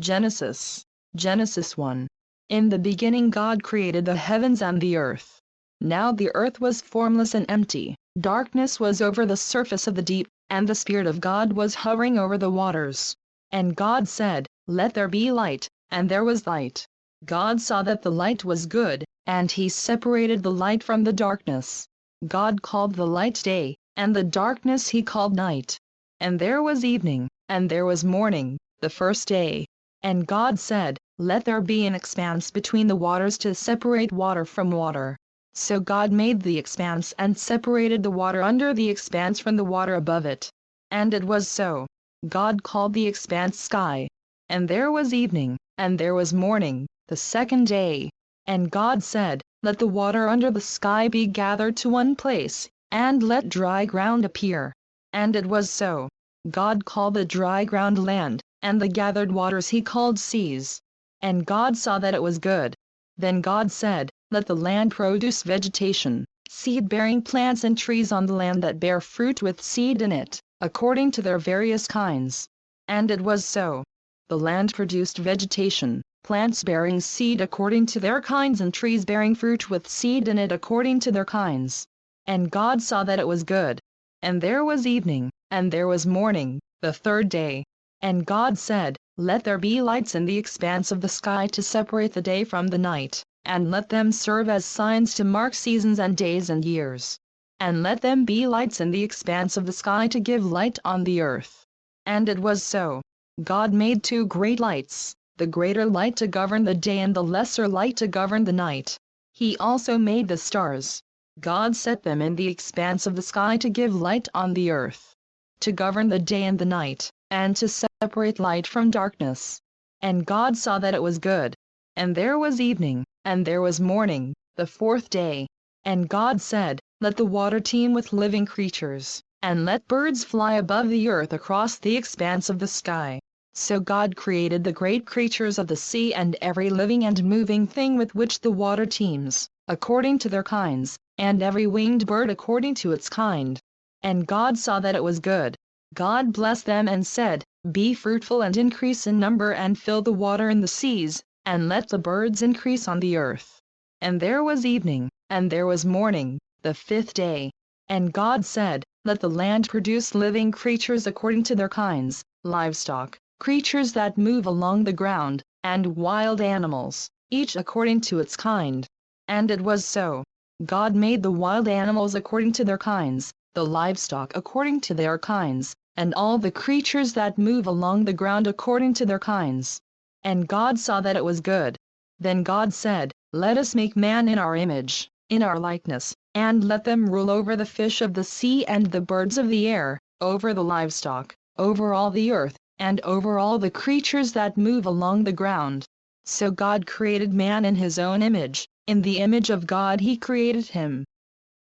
Genesis. Genesis 1. In the beginning God created the heavens and the earth. Now the earth was formless and empty, darkness was over the surface of the deep, and the Spirit of God was hovering over the waters. And God said, "Let there be light," and there was light. God saw that the light was good, and he separated the light from the darkness. God called the light day, and the darkness he called night. And there was evening, and there was morning, the first day. And God said, "Let there be an expanse between the waters to separate water from water." So God made the expanse and separated the water under the expanse from the water above it. And it was so. God called the expanse sky. And there was evening, and there was morning, the second day. And God said, "Let the water under the sky be gathered to one place, and let dry ground appear." And it was so. God called the dry ground land, and the gathered waters he called seas. And God saw that it was good. Then God said, "Let the land produce vegetation, seed-bearing plants and trees on the land that bear fruit with seed in it, according to their various kinds." And it was so. The land produced vegetation, plants bearing seed according to their kinds and trees bearing fruit with seed in it according to their kinds. And God saw that it was good. And there was evening, and there was morning, the third day. And God said, "Let there be lights in the expanse of the sky to separate the day from the night, and let them serve as signs to mark seasons and days and years. And let them be lights in the expanse of the sky to give light on the earth." And it was so. God made two great lights, the greater light to govern the day and the lesser light to govern the night. He also made the stars. God set them in the expanse of the sky to give light on the earth, to govern the day and the night, and to separate light from darkness. And God saw that it was good. And there was evening, and there was morning, the fourth day. And God said, "Let the water teem with living creatures, and let birds fly above the earth across the expanse of the sky." So God created the great creatures of the sea and every living and moving thing with which the water teems, according to their kinds, and every winged bird according to its kind. And God saw that it was good. God blessed them and said, "Be fruitful and increase in number and fill the water in the seas, and let the birds increase on the earth." And there was evening, and there was morning, the fifth day. And God said, "Let the land produce living creatures according to their kinds, livestock, creatures that move along the ground, and wild animals, each according to its kind." And it was so. God made the wild animals according to their kinds, the livestock according to their kinds, and all the creatures that move along the ground according to their kinds. And God saw that it was good. Then God said, "Let us make man in our image, in our likeness, and let them rule over the fish of the sea and the birds of the air, over the livestock, over all the earth, and over all the creatures that move along the ground." So God created man in his own image, in the image of God he created him.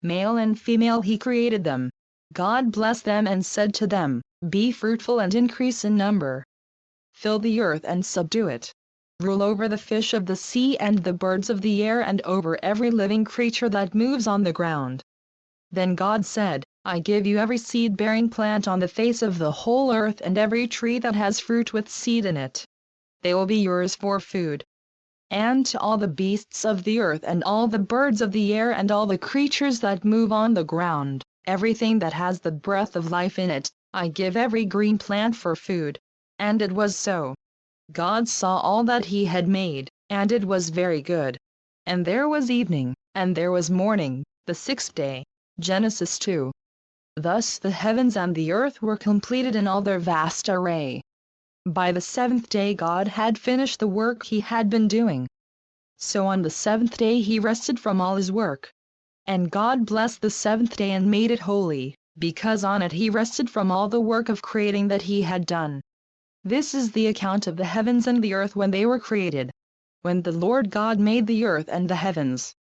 Male and female he created them. God blessed them and said to them, "Be fruitful and increase in number. Fill the earth and subdue it. Rule over the fish of the sea and the birds of the air and over every living creature that moves on the ground." Then God said, "I give you every seed-bearing plant on the face of the whole earth and every tree that has fruit with seed in it. They will be yours for food. And to all the beasts of the earth and all the birds of the air and all the creatures that move on the ground, everything that has the breath of life in it, I give every green plant for food." And it was so. God saw all that he had made, and it was very good. And there was evening, and there was morning, the sixth day. Genesis 2. Thus the heavens and the earth were completed in all their vast array. By the seventh day God had finished the work he had been doing. So on the seventh day he rested from all his work. And God blessed the seventh day and made it holy, because on it he rested from all the work of creating that he had done. This is the account of the heavens and the earth when they were created, when the Lord God made the earth and the heavens.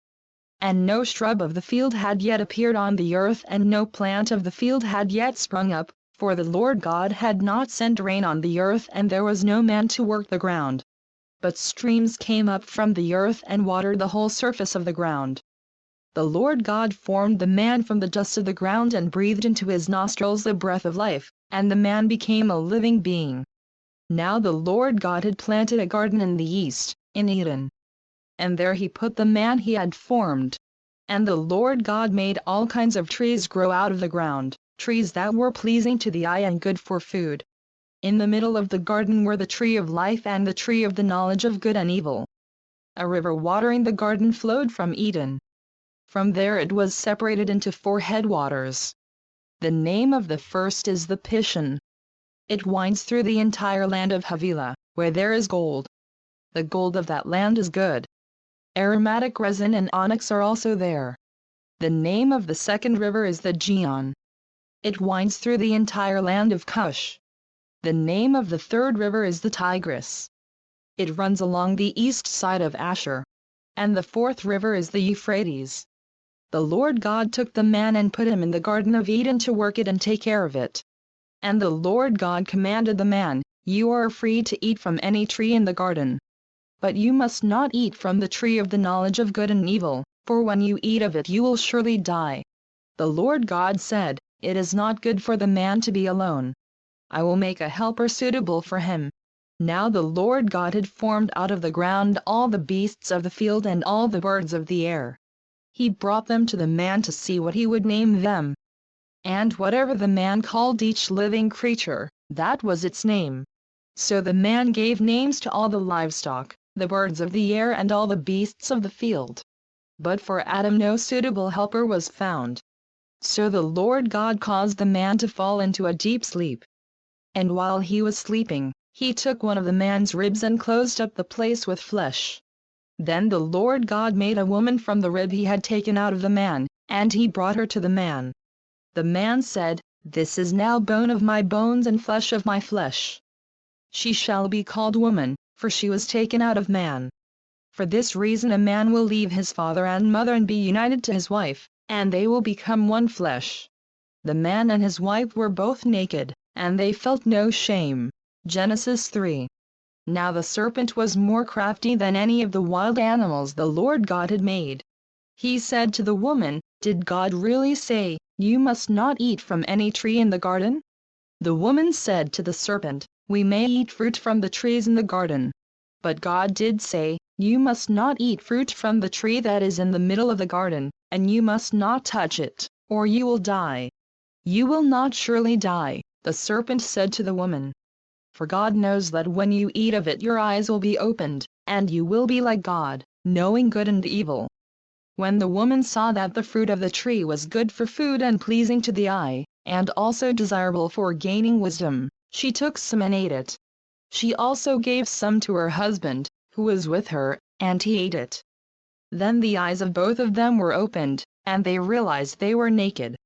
And no shrub of the field had yet appeared on the earth, and no plant of the field had yet sprung up, for the Lord God had not sent rain on the earth, and there was no man to work the ground. But streams came up from the earth and watered the whole surface of the ground. The Lord God formed the man from the dust of the ground and breathed into his nostrils the breath of life, and the man became a living being. Now the Lord God had planted a garden in the east, in Eden. And there he put the man he had formed. And the Lord God made all kinds of trees grow out of the ground, trees that were pleasing to the eye and good for food. In the middle of the garden were the tree of life and the tree of the knowledge of good and evil. A river watering the garden flowed from Eden. From there it was separated into 4 headwaters. The name of the first is the Pishon. It winds through the entire land of Havilah, where there is gold. The gold of that land is good. Aromatic resin and onyx are also there. The name of the second river is the Gihon. It winds through the entire land of Cush. The name of the third river is the Tigris. It runs along the east side of Ashur. And the fourth river is the Euphrates. The Lord God took the man and put him in the Garden of Eden to work it and take care of it. And the Lord God commanded the man, "You are free to eat from any tree in the garden. But you must not eat from the tree of the knowledge of good and evil, for when you eat of it you will surely die." The Lord God said, "It is not good for the man to be alone. I will make a helper suitable for him." Now the Lord God had formed out of the ground all the beasts of the field and all the birds of the air. He brought them to the man to see what he would name them. And whatever the man called each living creature, that was its name. So the man gave names to all the livestock, the birds of the air and all the beasts of the field. But for Adam no suitable helper was found. So the Lord God caused the man to fall into a deep sleep. And while he was sleeping, he took one of the man's ribs and closed up the place with flesh. Then the Lord God made a woman from the rib he had taken out of the man, and he brought her to the man. The man said, "This is now bone of my bones and flesh of my flesh. She shall be called woman, for she was taken out of man. For this reason a man will leave his father and mother and be united to his wife, and they will become one flesh." The man and his wife were both naked, and they felt no shame. Genesis 3. Now the serpent was more crafty than any of the wild animals the Lord God had made. He said to the woman, "Did God really say, 'You must not eat from any tree in the garden'?" The woman said to the serpent, "We may eat fruit from the trees in the garden. But God did say, 'You must not eat fruit from the tree that is in the middle of the garden, and you must not touch it, or you will die.'" "You will not surely die," the serpent said to the woman. "For God knows that when you eat of it your eyes will be opened, and you will be like God, knowing good and evil." When the woman saw that the fruit of the tree was good for food and pleasing to the eye, and also desirable for gaining wisdom, she took some and ate it. She also gave some to her husband, who was with her, and he ate it. Then the eyes of both of them were opened, and they realized they were naked.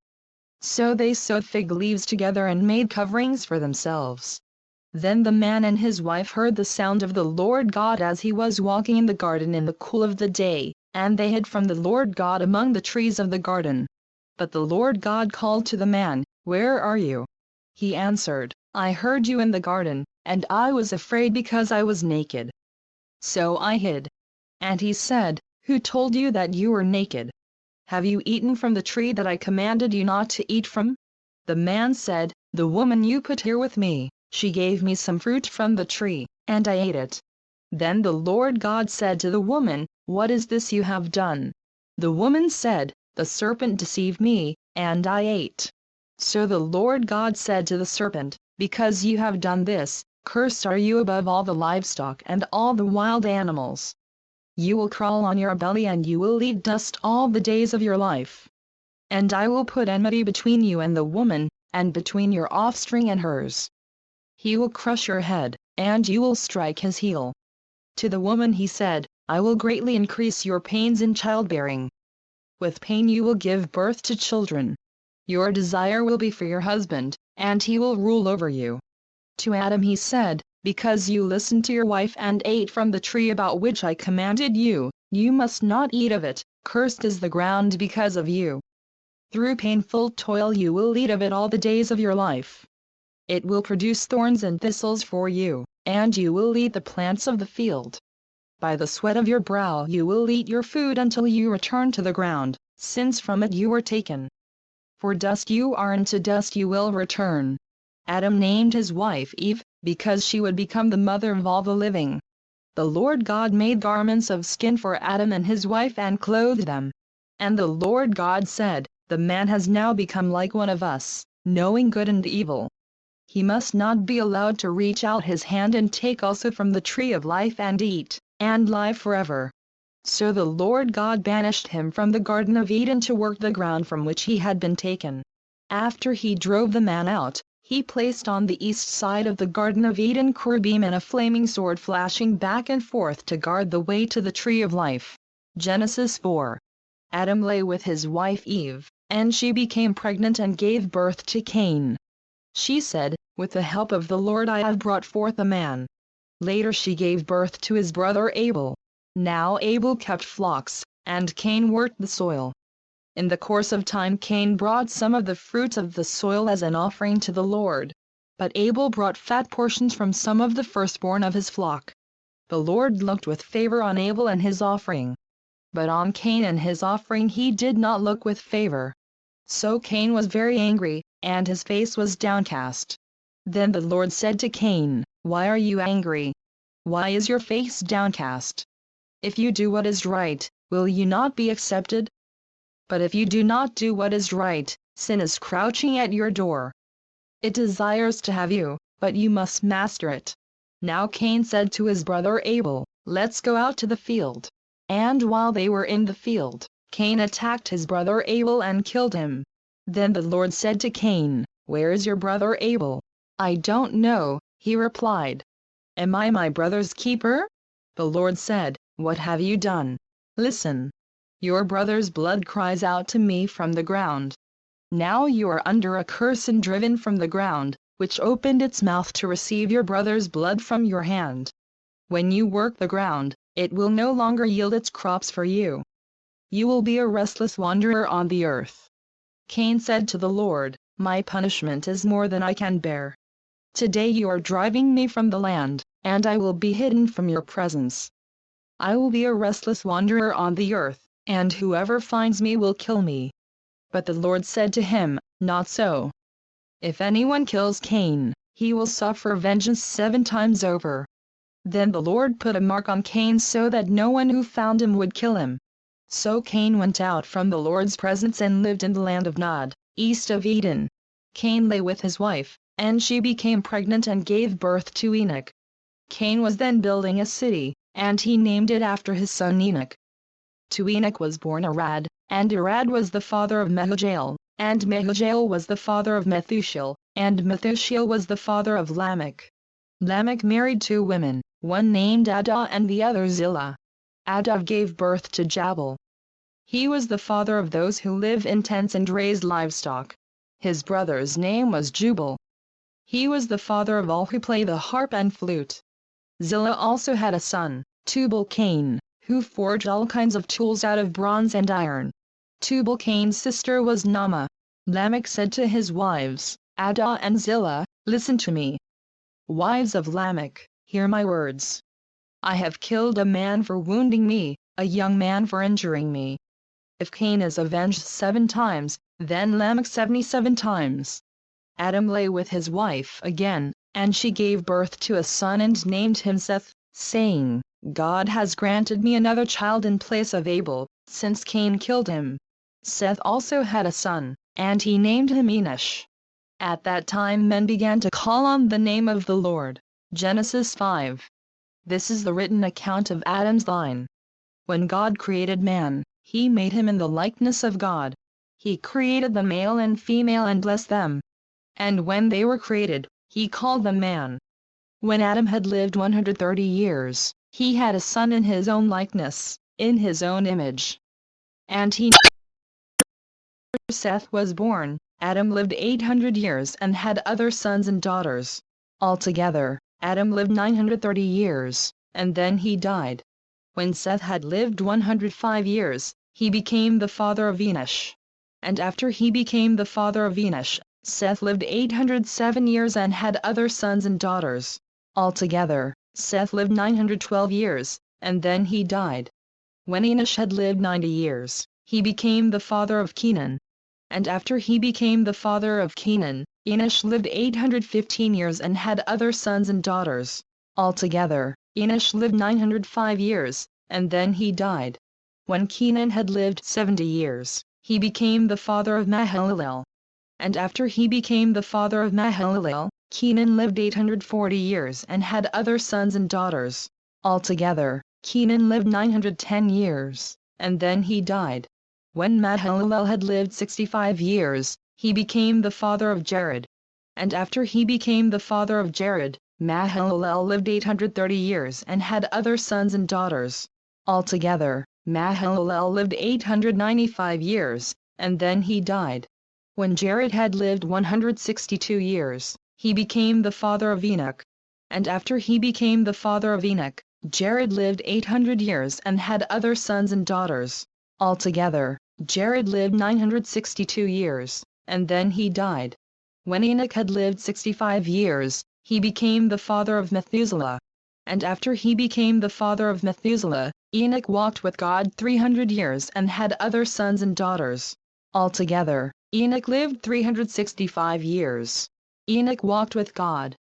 So they sewed fig leaves together and made coverings for themselves. Then the man and his wife heard the sound of the Lord God as he was walking in the garden in the cool of the day, and they hid from the Lord God among the trees of the garden. But the Lord God called to the man, "Where are you?" He answered, "I heard you in the garden, and I was afraid because I was naked. So I hid." And he said, "Who told you that you were naked? Have you eaten from the tree that I commanded you not to eat from?" The man said, "The woman you put here with me, she gave me some fruit from the tree, and I ate it." Then the Lord God said to the woman, "What is this you have done?" The woman said, "The serpent deceived me, and I ate." So the Lord God said to the serpent, "Because you have done this, cursed are you above all the livestock and all the wild animals. You will crawl on your belly and you will eat dust all the days of your life. And I will put enmity between you and the woman, and between your offspring and hers. He will crush your head, and you will strike his heel." To the woman he said, "I will greatly increase your pains in childbearing. With pain you will give birth to children. Your desire will be for your husband, and he will rule over you." To Adam he said, "Because you listened to your wife and ate from the tree about which I commanded you, you must not eat of it, cursed is the ground because of you. Through painful toil you will eat of it all the days of your life. It will produce thorns and thistles for you, and you will eat the plants of the field. By the sweat of your brow you will eat your food until you return to the ground, since from it you were taken. For dust you are and to dust you will return." Adam named his wife Eve, because she would become the mother of all the living. The Lord God made garments of skin for Adam and his wife and clothed them. And the Lord God said, "The man has now become like one of us, knowing good and evil. He must not be allowed to reach out his hand and take also from the tree of life and eat, and live forever." So the Lord God banished him from the Garden of Eden to work the ground from which he had been taken. After he drove the man out, he placed on the east side of the Garden of Eden cherubim and a flaming sword flashing back and forth to guard the way to the tree of life. Genesis 4. Adam lay with his wife Eve, and she became pregnant and gave birth to Cain. She said, "With the help of the Lord I have brought forth a man." Later she gave birth to his brother Abel. Now Abel kept flocks, and Cain worked the soil. In the course of time Cain brought some of the fruits of the soil as an offering to the Lord. But Abel brought fat portions from some of the firstborn of his flock. The Lord looked with favor on Abel and his offering. But on Cain and his offering he did not look with favor. So Cain was very angry, and his face was downcast. Then the Lord said to Cain, "Why are you angry? Why is your face downcast? If you do what is right, will you not be accepted? But if you do not do what is right, sin is crouching at your door. It desires to have you, but you must master it." Now Cain said to his brother Abel, "Let's go out to the field." And while they were in the field, Cain attacked his brother Abel and killed him. Then the Lord said to Cain, "Where is your brother Abel?" "I don't know," he replied. "Am I my brother's keeper?" The Lord said, "What have you done? Listen. Your brother's blood cries out to me from the ground. Now you are under a curse and driven from the ground, which opened its mouth to receive your brother's blood from your hand. When you work the ground, it will no longer yield its crops for you. You will be a restless wanderer on the earth." Cain said to the Lord, "My punishment is more than I can bear. Today you are driving me from the land, and I will be hidden from your presence. I will be a restless wanderer on the earth, and whoever finds me will kill me." But the Lord said to him, "Not so. If anyone kills Cain, he will suffer vengeance 7 times over." Then the Lord put a mark on Cain so that no one who found him would kill him. So Cain went out from the Lord's presence and lived in the land of Nod, east of Eden. Cain lay with his wife, and she became pregnant and gave birth to Enoch. Cain was then building a city, and he named it after his son Enoch. To Enoch was born Arad, and Arad was the father of Mehujael, and Mehujael was the father of Methusael, and Methusael was the father of Lamech. Lamech married 2 women, one named Adah and the other Zillah. Adah gave birth to Jabal. He was the father of those who live in tents and raise livestock. His brother's name was Jubal. He was the father of all who play the harp and flute. Zillah also had a son, Tubal-Cain, who forged all kinds of tools out of bronze and iron. Tubal-Cain's sister was Naamah. Lamech said to his wives, Adah and Zillah, "Listen to me. Wives of Lamech, hear my words. I have killed a man for wounding me, a young man for injuring me. If Cain is avenged 7 times, then Lamech 77 times. Adam lay with his wife again, and she gave birth to a son and named him Seth, saying, God has granted me another child in place of Abel, since Cain killed him. Seth also had a son, and he named him Enosh. At that time men began to call on the name of the Lord. Genesis 5. This is the written account of Adam's line. When God created man, he made him in the likeness of God. He created the male and female and blessed them. And when they were created, he called them man. When Adam had lived 130 years, he had a son in his own likeness, in his own image. And he Seth was born. Adam lived 800 years and had other sons and daughters. Altogether, Adam lived 930 years, and then he died. When Seth had lived 105 years, he became the father of Enosh. And after he became the father of Enosh, Seth lived 807 years and had other sons and daughters. Altogether, Seth lived 912 years, and then he died. When Enosh had lived 90 years, he became the father of Canaan. And after he became the father of Canaan, Enosh lived 815 years and had other sons and daughters. Altogether, Enosh lived 905 years, and then he died. When Canaan had lived 70 years, he became the father of Mahalalel. And after he became the father of Mahalalel, Canaan lived 840 years and had other sons and daughters. Altogether, Canaan lived 910 years, and then he died. When Mahalalel had lived 65 years, he became the father of Jared. And after he became the father of Jared, Mahalalel lived 830 years and had other sons and daughters. Altogether, Mahalalel lived 895 years, and then he died. When Jared had lived 162 years, he became the father of Enoch. And after he became the father of Enoch, Jared lived 800 years and had other sons and daughters. Altogether, Jared lived 962 years, and then he died. When Enoch had lived 65 years, he became the father of Methuselah. And after he became the father of Methuselah, Enoch walked with God 300 years and had other sons and daughters. Altogether, Enoch lived 365 years. Enoch walked with God.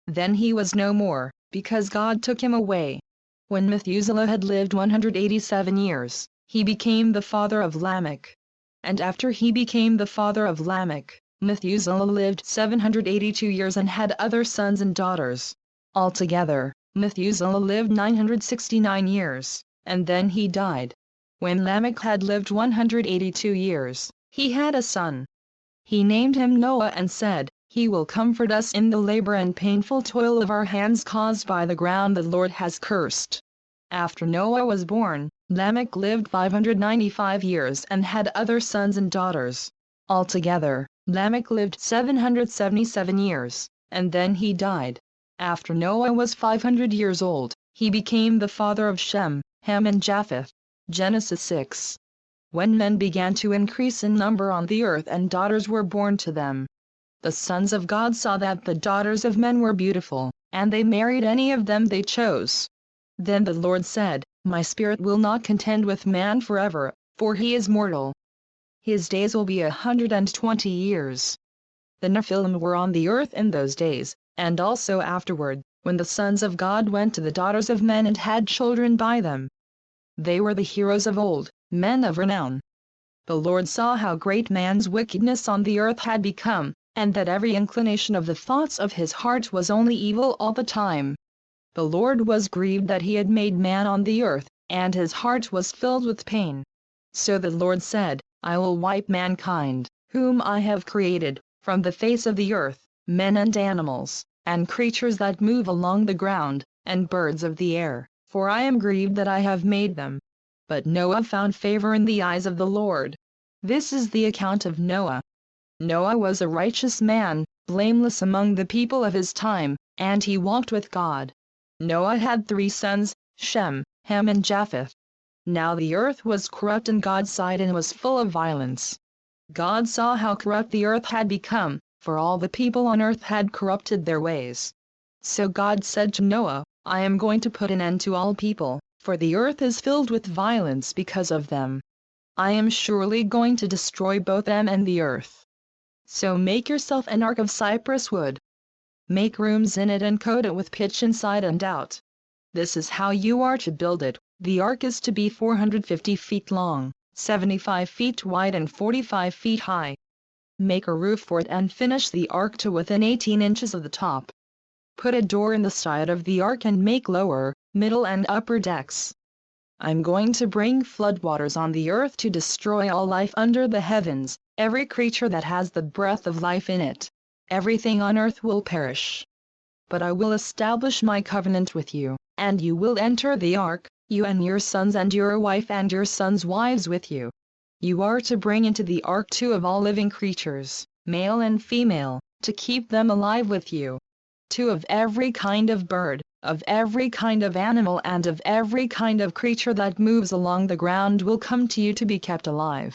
Then he was no more, because God took him away. When Methuselah had lived 187 years, he became the father of Lamech. And after he became the father of Lamech, Methuselah lived 782 years and had other sons and daughters. Altogether, Methuselah lived 969 years, and then he died. When Lamech had lived 182 years, he had a son. He named him Noah and said, "He will comfort us in the labor and painful toil of our hands caused by the ground the Lord has cursed." After Noah was born, Lamech lived 595 years and had other sons and daughters. Altogether, Lamech lived 777 years, and then he died. After Noah was 500 years old, he became the father of Shem, Ham and Japheth. Genesis 6. When men began to increase in number on the earth and daughters were born to them, the sons of God saw that the daughters of men were beautiful, and they married any of them they chose. Then the Lord said, "My spirit will not contend with man forever, for he is mortal. His days will be 120 years. The Nephilim were on the earth in those days, and also afterward, when the sons of God went to the daughters of men and had children by them. They were the heroes of old, men of renown. The Lord saw how great man's wickedness on the earth had become, and that every inclination of the thoughts of his heart was only evil all the time. The Lord was grieved that he had made man on the earth, and his heart was filled with pain. So the Lord said, "I will wipe mankind, whom I have created, from the face of the earth, men and animals, and creatures that move along the ground, and birds of the air, for I am grieved that I have made them." But Noah found favor in the eyes of the Lord. This is the account of Noah. Noah was a righteous man, blameless among the people of his time, and he walked with God. Noah had 3 sons, Shem, Ham and Japheth. Now the earth was corrupt in God's sight and was full of violence. God saw how corrupt the earth had become, for all the people on earth had corrupted their ways. So God said to Noah, "I am going to put an end to all people, for the earth is filled with violence because of them. I am surely going to destroy both them and the earth. So make yourself an ark of cypress wood. Make rooms in it and coat it with pitch inside and out. This is how you are to build it. The ark is to be 450 feet long, 75 feet wide and 45 feet high. Make a roof for it and finish the ark to within 18 inches of the top. Put a door in the side of the ark and make lower, middle and upper decks. I'm going to bring floodwaters on the earth to destroy all life under the heavens, every creature that has the breath of life in it. Everything on earth will perish. But I will establish my covenant with you, and you will enter the ark, you and your sons and your wife and your sons' wives with you. You are to bring into the ark 2 of all living creatures, male and female, to keep them alive with you. 2 of every kind of bird, of every kind of animal and of every kind of creature that moves along the ground will come to you to be kept alive.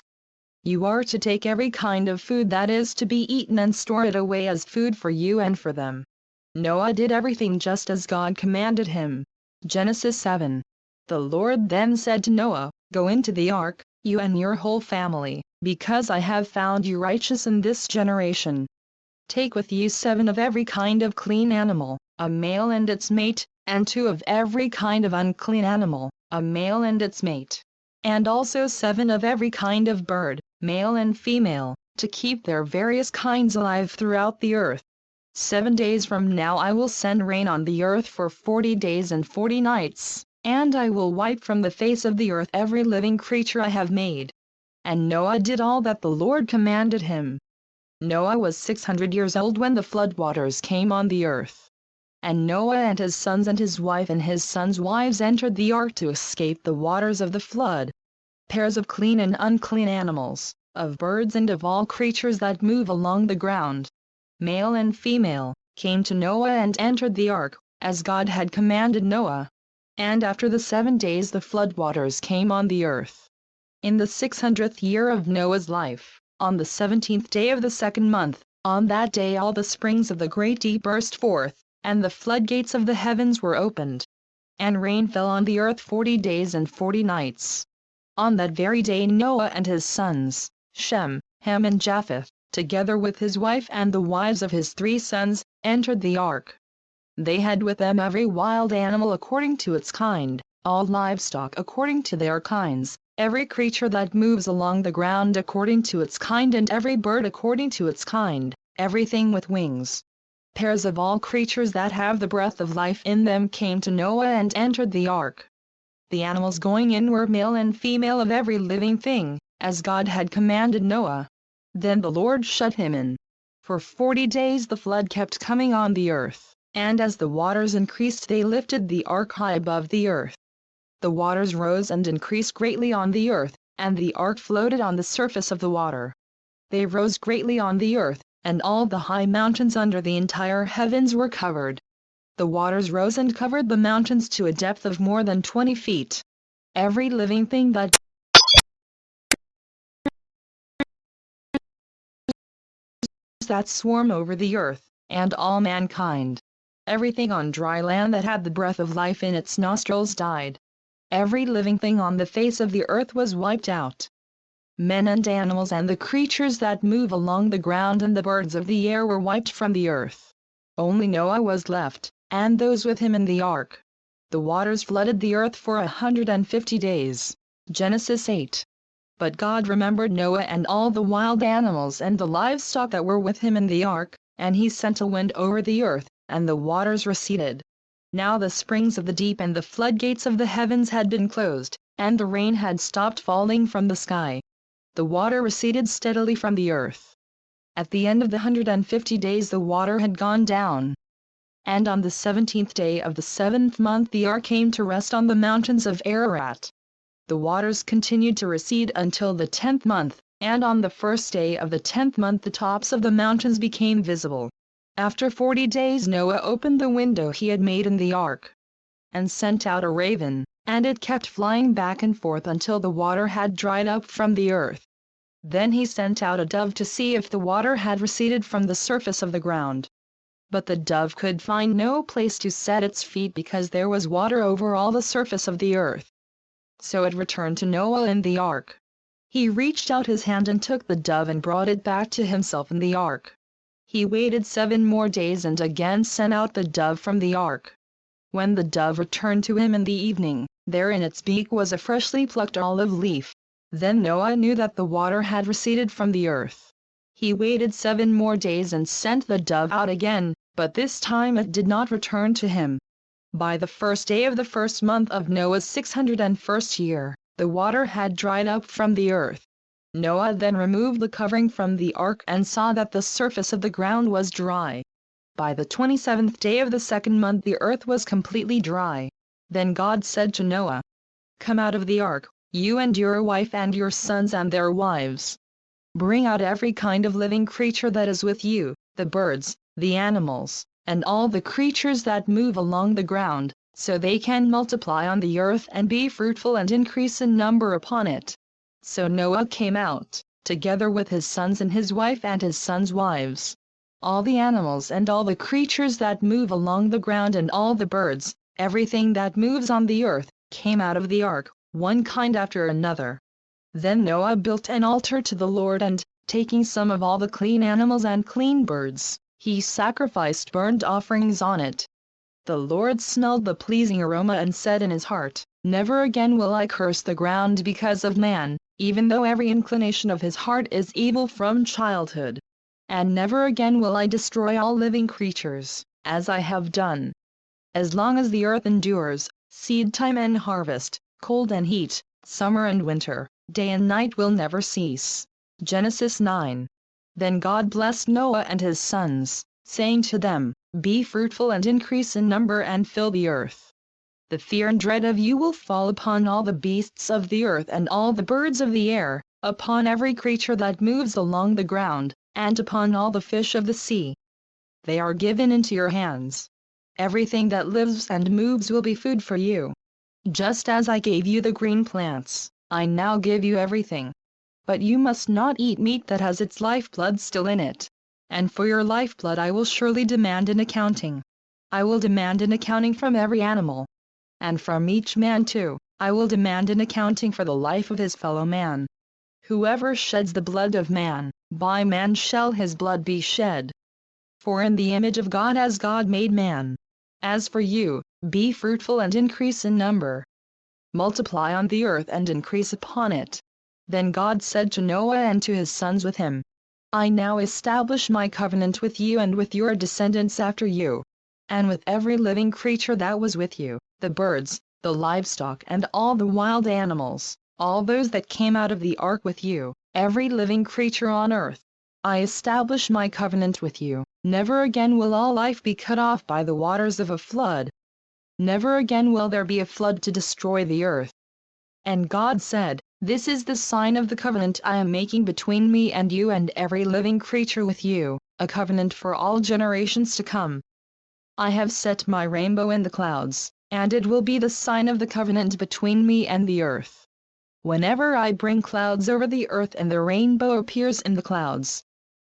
You are to take every kind of food that is to be eaten and store it away as food for you and for them." Noah did everything just as God commanded him. Genesis 7. The Lord then said to Noah, "Go into the ark, you and your whole family, because I have found you righteous in this generation." Take with you 7 of every kind of clean animal, a male and its mate, and 2 of every kind of unclean animal, a male and its mate. And also 7 of every kind of bird, male and female, to keep their various kinds alive throughout the earth. 7 days from now I will send rain on the earth for 40 days and 40 nights, and I will wipe from the face of the earth every living creature I have made. And Noah did all that the Lord commanded him. Noah was 600 years old when the floodwaters came on the earth. And Noah and his sons and his wife and his sons' wives entered the ark to escape the waters of the flood. Pairs of clean and unclean animals, of birds and of all creatures that move along the ground, male and female, came to Noah and entered the ark, as God had commanded Noah. And after the 7 days the floodwaters came on the earth. In the 600th year of Noah's life, on the 17th day of the 2nd month, on that day all the springs of the great deep burst forth, and the floodgates of the heavens were opened. And rain fell on the earth 40 days and 40 nights. On that very day Noah and his sons, Shem, Ham and Japheth, together with his wife and the wives of his 3 sons, entered the ark. They had with them every wild animal according to its kind, all livestock according to their kinds, every creature that moves along the ground according to its kind, and every bird according to its kind, everything with wings. Pairs of all creatures that have the breath of life in them came to Noah and entered the ark. The animals going in were male and female of every living thing, as God had commanded Noah. Then the Lord shut him in. For 40 days the flood kept coming on the earth, and as the waters increased they lifted the ark high above the earth. The waters rose and increased greatly on the earth, and the ark floated on the surface of the water. They rose greatly on the earth, and all the high mountains under the entire heavens were covered. The waters rose and covered the mountains to a depth of more than 20 feet. Every living thing that swarm over the earth, and all mankind. Everything on dry land that had the breath of life in its nostrils died. Every living thing on the face of the earth was wiped out. Men and animals and the creatures that move along the ground and the birds of the air were wiped from the earth. Only Noah was left, and those with him in the ark. The waters flooded the earth for 150 days. Genesis 8. But God remembered Noah and all the wild animals and the livestock that were with him in the ark, and he sent a wind over the earth, and the waters receded. Now the springs of the deep and the floodgates of the heavens had been closed, and the rain had stopped falling from the sky. The water receded steadily from the earth. At the end of the 150 days the water had gone down. And on the 17th day of the 7th month the ark came to rest on the mountains of Ararat. The waters continued to recede until the 10th month, and on the 1st day of the 10th month the tops of the mountains became visible. After 40 days Noah opened the window he had made in the ark, and sent out a raven, and it kept flying back and forth until the water had dried up from the earth. Then he sent out a dove to see if the water had receded from the surface of the ground. But the dove could find no place to set its feet because there was water over all the surface of the earth. So it returned to Noah in the ark. He reached out his hand and took the dove and brought it back to himself in the ark. He waited 7 more days and again sent out the dove from the ark. When the dove returned to him in the evening, there in its beak was a freshly plucked olive leaf. Then Noah knew that the water had receded from the earth. He waited 7 more days and sent the dove out again, but this time it did not return to him. By the 1st day of the 1st month of Noah's 601st year, the water had dried up from the earth. Noah then removed the covering from the ark and saw that the surface of the ground was dry. By the 27th day of the 2nd month the earth was completely dry. Then God said to Noah, "Come out of the ark, you and your wife and your sons and their wives. Bring out every kind of living creature that is with you, the birds, the animals, and all the creatures that move along the ground, so they can multiply on the earth and be fruitful and increase in number upon it." So Noah came out, together with his sons and his wife and his sons' wives. All the animals and all the creatures that move along the ground and all the birds, everything that moves on the earth, came out of the ark, one kind after another. Then Noah built an altar to the Lord and, taking some of all the clean animals and clean birds, he sacrificed burnt offerings on it. The Lord smelled the pleasing aroma and said in his heart, "Never again will I curse the ground because of man, even though every inclination of his heart is evil from childhood. And never again will I destroy all living creatures, as I have done. As long as the earth endures, seed time and harvest, cold and heat, summer and winter, day and night will never cease." Genesis 9. Then God blessed Noah and his sons, saying to them, "Be fruitful and increase in number and fill the earth. The fear and dread of you will fall upon all the beasts of the earth and all the birds of the air, upon every creature that moves along the ground, and upon all the fish of the sea. They are given into your hands. Everything that lives and moves will be food for you. Just as I gave you the green plants, I now give you everything. But you must not eat meat that has its lifeblood still in it. And for your lifeblood I will surely demand an accounting. I will demand an accounting from every animal. And from each man too, I will demand an accounting for the life of his fellow man. Whoever sheds the blood of man, by man shall his blood be shed. For in the image of God has God made man. As for you, be fruitful and increase in number. Multiply on the earth and increase upon it." Then God said to Noah and to his sons with him, "I now establish my covenant with you and with your descendants after you, and with every living creature that was with you, the birds, the livestock and all the wild animals, all those that came out of the ark with you, every living creature on earth. I establish my covenant with you. Never again will all life be cut off by the waters of a flood. Never again will there be a flood to destroy the earth." And God said, "This is the sign of the covenant I am making between me and you and every living creature with you, a covenant for all generations to come. I have set my rainbow in the clouds, and it will be the sign of the covenant between me and the earth. Whenever I bring clouds over the earth and the rainbow appears in the clouds,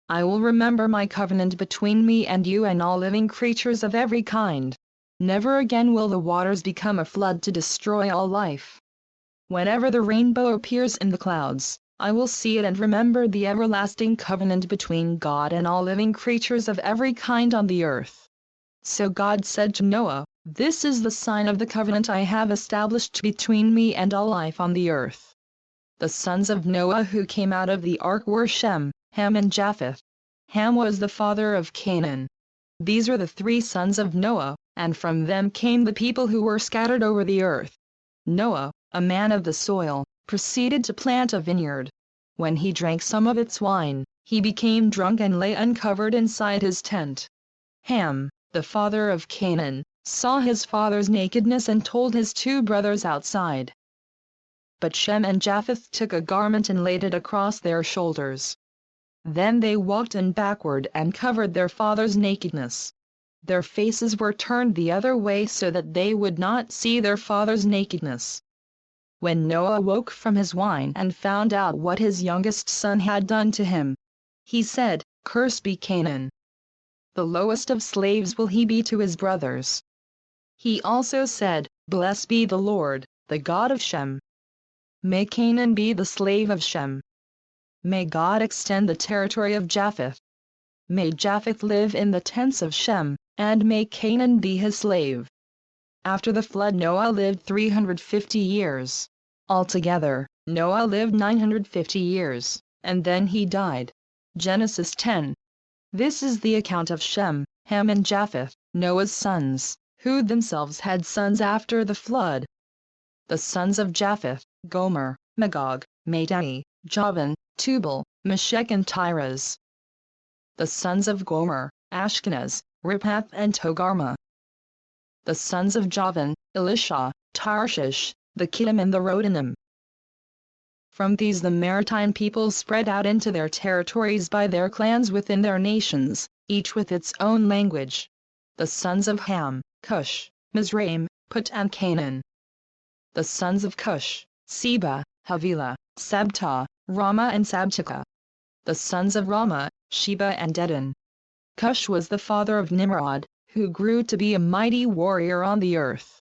I will remember my covenant between me and you and all living creatures of every kind. Never again will the waters become a flood to destroy all life. Whenever the rainbow appears in the clouds, I will see it and remember the everlasting covenant between God and all living creatures of every kind on the earth." So God said to Noah, "This is the sign of the covenant I have established between me and all life on the earth." The sons of Noah who came out of the ark were Shem, Ham and Japheth. Ham was the father of Canaan. These are the three sons of Noah, and from them came the people who were scattered over the earth. Noah, a man of the soil, proceeded to plant a vineyard. When he drank some of its wine, he became drunk and lay uncovered inside his tent. Ham, the father of Canaan, saw his father's nakedness and told his two brothers outside. But Shem and Japheth took a garment and laid it across their shoulders. Then they walked in backward and covered their father's nakedness. Their faces were turned the other way so that they would not see their father's nakedness. When Noah woke from his wine and found out what his youngest son had done to him, he said, "Cursed be Canaan. The lowest of slaves will he be to his brothers." He also said, "Blessed be the Lord, the God of Shem. May Canaan be the slave of Shem. May God extend the territory of Japheth. May Japheth live in the tents of Shem, and may Canaan be his slave." After the flood Noah lived 350 years. Altogether, Noah lived 950 years, and then he died. Genesis 10. This is the account of Shem, Ham and Japheth, Noah's sons, who themselves had sons after the flood. The sons of Japheth, Gomer, Magog, Madai, Javan, Tubal, Meshech and Tiras. The sons of Gomer, Ashkenaz, Riphath and Togarmah. The sons of Javan, Elisha, Tarshish, the Kittim and the Rodanim. From these the maritime peoples spread out into their territories by their clans within their nations, each with its own language. The sons of Ham, Cush, Mizraim, Put and Canaan. The sons of Cush, Seba, Havilah, Sabta, Rama and Sabteka. The sons of Rama, Sheba and Dedan. Cush was the father of Nimrod, who grew to be a mighty warrior on the earth.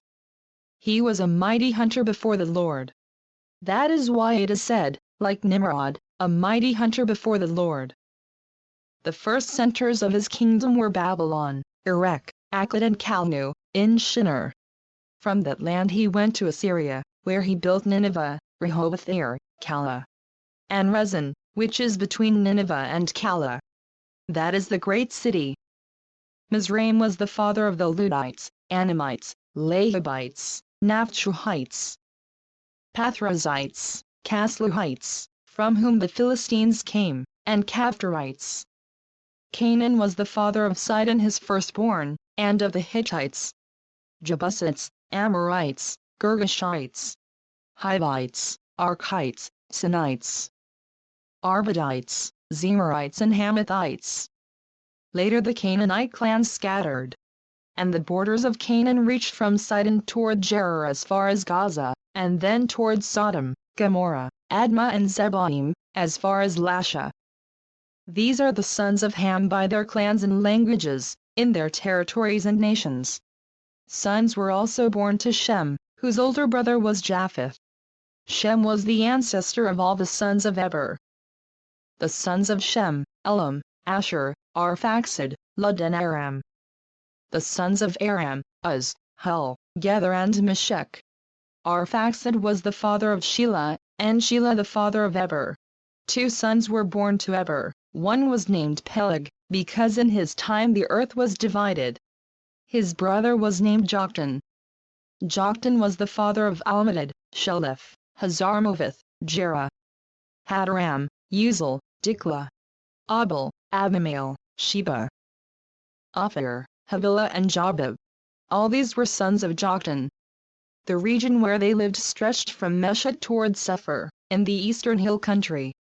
He was a mighty hunter before the Lord. That is why it is said, like Nimrod, a mighty hunter before the Lord. The first centers of his kingdom were Babylon, Erech, Akkad and Calneh, in Shinar. From that land he went to Assyria, where he built Nineveh, Rehoboth-ir, Calah, and Rezin, which is between Nineveh and Calah. That is the great city. Mizraim was the father of the Ludites, Anamites, Lahabites, Naphtuhites, Pathrazites, Casluhites, from whom the Philistines came, and Caphtorites. Canaan was the father of Sidon his firstborn, and of the Hittites, Jebusites, Amorites, Girgashites, Hivites, Archites, Sinites, Arvadites, Zemarites and Hamathites. Later the Canaanite clans scattered, and the borders of Canaan reached from Sidon toward Gerar as far as Gaza, and then toward Sodom, Gomorrah, Admah and Zeboim, as far as Lasha. These are the sons of Ham by their clans and languages, in their territories and nations. Sons were also born to Shem, whose older brother was Japheth. Shem was the ancestor of all the sons of Eber. The sons of Shem, Elam, Asher, Arphaxad, Lud and Aram. The sons of Aram, Uz, Hul, Gether and Meshech. Arphaxad was the father of Shelah, and Shelah the father of Eber. 2 sons were born to Eber, one was named Peleg, because in his time the earth was divided. His brother was named Joktan. Joktan was the father of Almodad, Sheleph, Hazarmaveth, Jerah, Hadaram, Uzal, Diklah, Abel, Abimael, Sheba, Ophir, Havilah and Jobab. All these were sons of Joktan. The region where they lived stretched from Meshet toward Sephir, in the eastern hill country.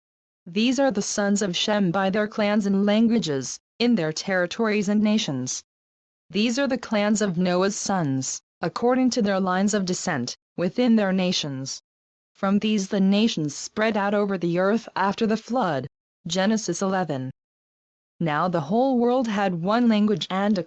These are the sons of Shem by their clans and languages, in their territories and nations. These are the clans of Noah's sons, according to their lines of descent, within their nations. From these the nations spread out over the earth after the flood. Genesis 11. Now the whole world had one language and a